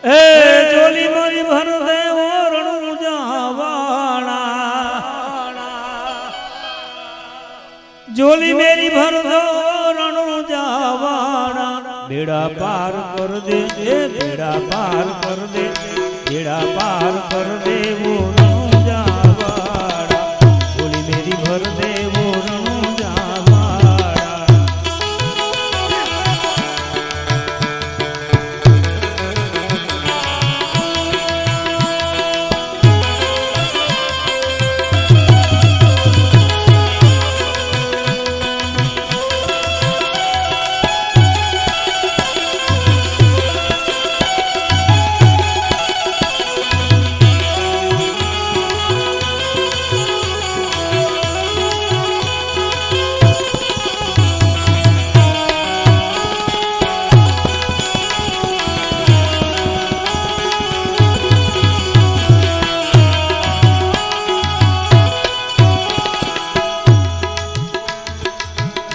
ए जोली मोरी भर दे ओरण जावाना जोली मेरी भर दो ओरण जावाना बेड़ा पार कर दे बेड़ा पार कर दे बेड़ा पार कर दे वो रण जावाना जोली मेरी भर दे वो रण जावाना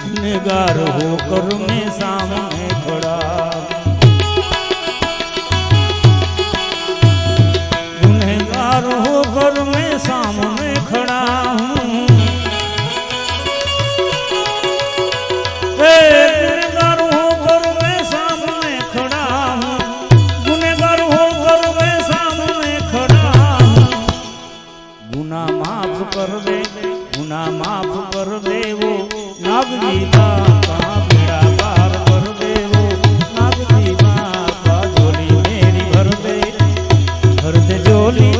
गुनहगार होकर मैं सामने खड़ा गुनहगार होकर मैं सामने खड़ा हूँ गुनहगार होकर मैं सामने खड़ा हूँ गुनहगार होकर मैं सामने खड़ा हूँ गुनाह माफ कर दे गुनाह माफ कर दे वो नागजी बापा बेड़ा पार कर दे वो नागजी बापा झोली मेरी भर दे झोली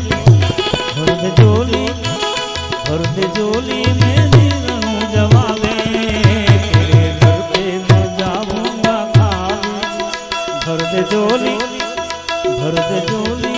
भर दे झोली भर दे झोली मेरी रणु जवावे तेरे घर पे मैं जाऊंगा खाली भर दे झोली भर दे झोली